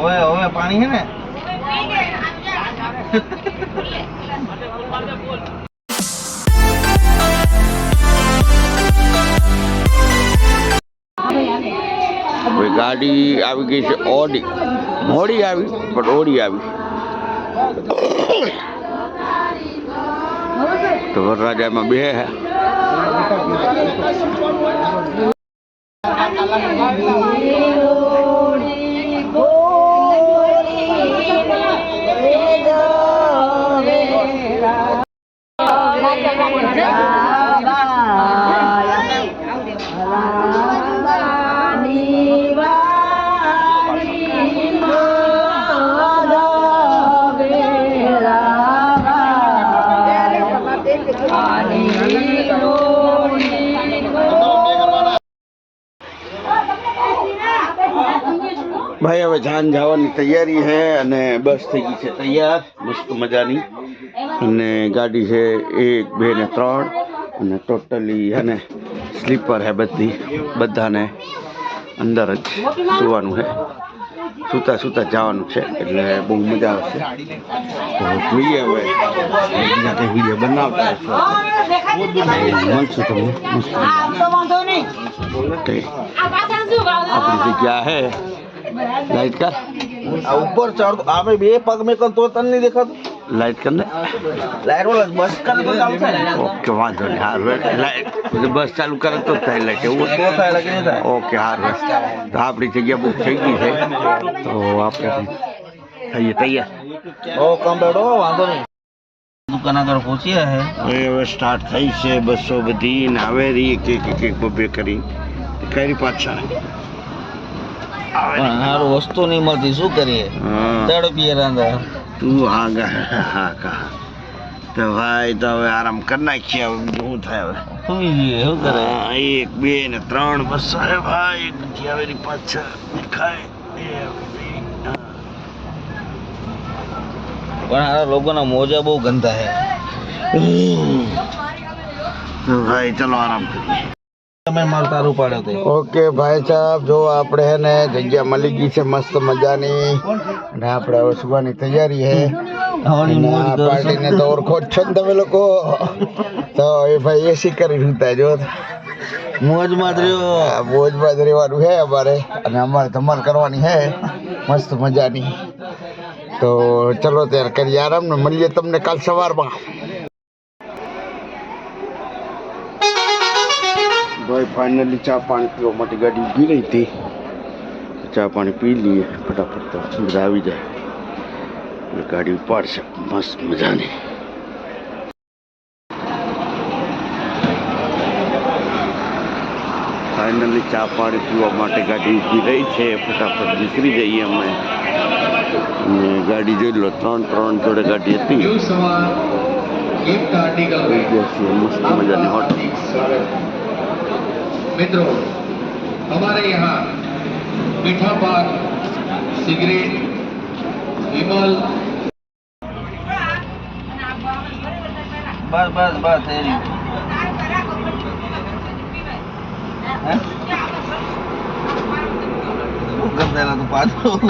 ओए ओए पानी है ना गाड़ी આવી ગઈ છે ઓડી મોડી આવી પણ ઓડી આવી તો વરરાજામાં બે હે ભાઈ હવે જાન જવાની તૈયારી છે અને બસ થઈ ગઈ છે તૈયાર મસ્ત મજાની અને ગાડી છે 1 2 ને 3 અને ટોટલી અને સ્લીપર હે બધાને અંદર જ સુવાનું છે સૂતા સૂતા જવાનું છે એટલે બહુ મજા આવશે તો જોઈએ હવે બીજા વિડીયો બનાવતા મળશું તમને મસ્ત આપણી જગ્યા है लाइट का ऊपर चढ़ आपने बे पग में कल तो तन नहीं देखा तो लाइट करने लाइट वाला बस कर तो काम था ओके वांधो नहीं हार लाइट बस चालू करे तो થાય લાગે એવું तो था लगे नहीं था ओके हार बस तो આપણી જગ્યા બુક થઈ ગઈ છે તો આપણે થઈએ તૈયાર ओ कम बैठो वांधो नहीं दुकान આગળ પહોંચ્યા હે હવે સ્ટાર્ટ થઈ છે બસો બધી ને આવે રહી એક બબે કરી કઈ પાછા હારું વસ્તુ નહીં મળતી શું કરીએ તડપીએ રાંધા તું હા કા તો ભાઈ તો હવે આરામ કરી નાખીએ હવે બીજું શું થાય હવે સુઈ જઈએ શું કરે 1 2 ને 3 બસ અરે ભાઈ એક આવેલી પાછા દેખાય પણ આ લોકોના મોજા બહુ ગંદા હે તો ભાઈ ચલો આરામ કરીએ તમે મારું તારું પાડ્યો તે ઓકે ભાઈ સાહેબ જો આપણે હે ને જગ્યા મળી ગઈ છે મસ્ત મજાની અને આપણે હવે સુવાની તૈયારી છે પાર્ટીને તો ઓળખો જ છો ને તમે લોકો તો એ ભાઈ એસી કરી રૂતા જો મોજમાં જ રહ્યો મોજમાં જ રહેવાનું છે અમારે અને અમારે ધમાલ કરવાની છે મસ્ત મજાની તો ચલો ત્યારે કરીએ આરામ ને મળીએ તમને કાલ સવારમાં ભાઈ ફાઇનલી ચા પાણી પીવા માટે ગાડી ઊભી રહી હતી ચા પાણી પી લઈએ ફટાફટ તો બધા આવી જાય અને ગાડી ઉપાડશે મસ્ત મજાની ફાઇનલી ચા પાણી પીવા માટે ગાડી ઊભી રહી છે ફટાફટ નીકળી જઈએ અમે અને ગાડી જોઈ લો 3 જોડે ગાડી હતી મસ્ત મજાની હોટલ मित्रों हमारे यहाँ मीठा पान सिगरेट विमल બસ બસ બસ થઈ રહ્યું ગંદેલા તું પાછું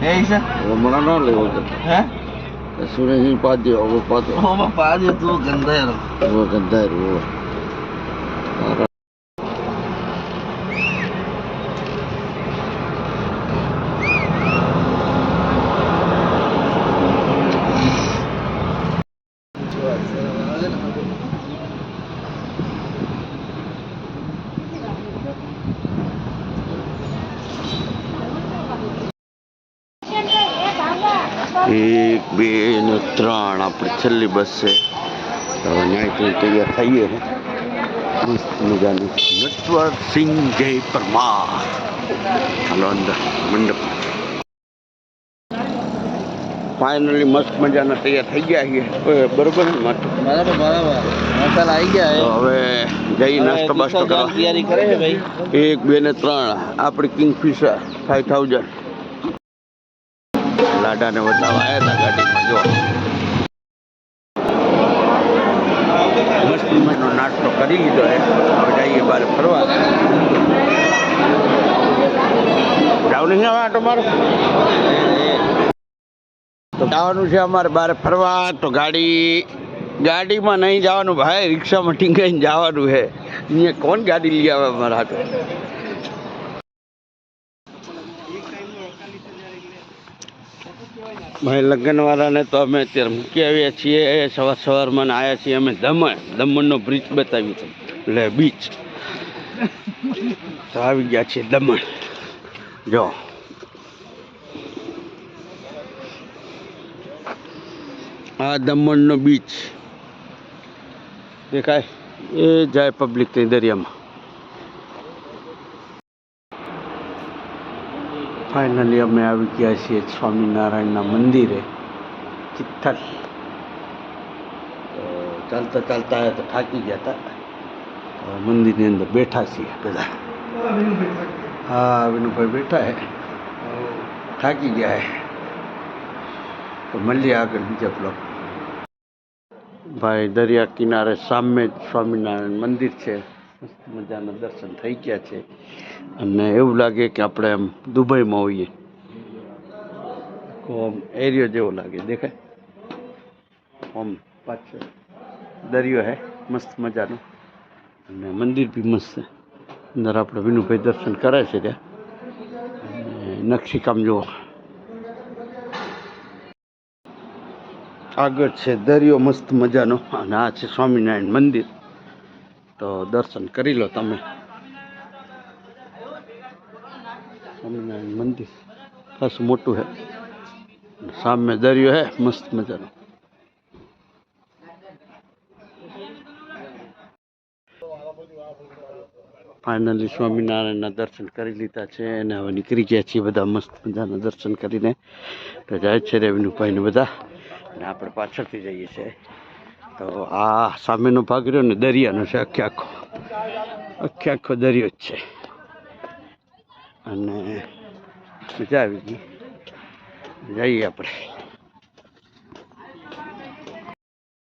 હે ઈશા હમણાં ના લેવો હે સુરેશ પાડ્યો હવે પાછો પાછું તું ગંદેલો હવે ગંધાય एक बे ने 3 अपनी छेल्ली बस है तो न्याय तैयार थी मस्त मजा नटवर सिंह जय परमार हलो अंदर मंडप फाइनली मस्त मजा तैयार थी गया है बराबर बराबर बराबर मसाला आई गया है तो हवे जई नाश्तो बास्तो करो तैयारी करे है भाई 1 2 ने 3 अपनी किंगफिशर 5000 लाडा ने बतावा आया था गाड़ी में जो मस्त महीनो नाश्तो करी लीधो है अब जाइए बार फरवा જવાનું છે હવે આટો મારો તો જવાનું છે અમારે બહાર ફરવા. તો ગાડીમાં નહીં જવાનું ભાઈ, રિક્ષામાં ટીંગાઈને જવાનું છે. અહીંયા કોણ ગાડી લઈ આવે અમારા હાટો? ભાઈ લગ્નવાળાને તો અમે અત્યારે મૂકી આવ્યા છીએ સવારમાં આવ્યા છીએ અમે દમણનો બ્રિજ બતાવી એટલે બીચ. તો આવી ગયા છીએ દમણ. જો આ દમણનો બીચ દેખાય, એ જાય પબ્લિક ત્યાં દરિયામાં. ફાઇનલી અમે આવી ગયા છીએ સ્વામિનારાયણના મંદિરે તિથલ. તો ચાલતા આવ્યા તો થાકી ગયા હતા. મંદિરની અંદર બેઠા છીએ બધા. હા, વિનુભાઈ બેઠા હે, થાકી ગયા હે. તો મળીએ આગળ બીજા બ્લોક. ભાઈ દરિયા કિનારે સામે જ સ્વામિનારાયણ મંદિર છે. મસ્ત મજાના દર્શન થઈ ગયા છે અને એવું લાગે કે આપણે આમ દુબઈમાં હોઈએ. આમ એરિયો જેવો લાગે, દેખાય આમ પાછળ દરિયો હે મસ્ત મજાનો અને મંદિર બી મસ્ત છે. અંદર આપણે વિનુભાઈ દર્શન કરે છે ત્યાં. નકશીકામ જુઓ, આગળ છે દરિયો મસ્ત મજાનો અને આ છે સ્વામિનારાયણ મંદિર. તો દર્શન કરી લો તમે. સ્વામિનારાયણ મંદિર ખાસ મોટું છે, સામે દરિયો હે મસ્ત મજાનો. ફાઇનલી સ્વામિનારાયણના દર્શન કરી લીધા છે અને હવે નીકળી ગયા છીએ બધા મસ્ત મજાના દર્શન કરીને. તો જાય છે રેવન્યુભાઈને બધા અને આપણે પાછળથી જઈએ છીએ. તો આ સામેનો ભાગ રહ્યો ને દરિયાનો છે, આખો દરિયો જ છે અને મજા આવી ગઈ. જઈએ આપણે.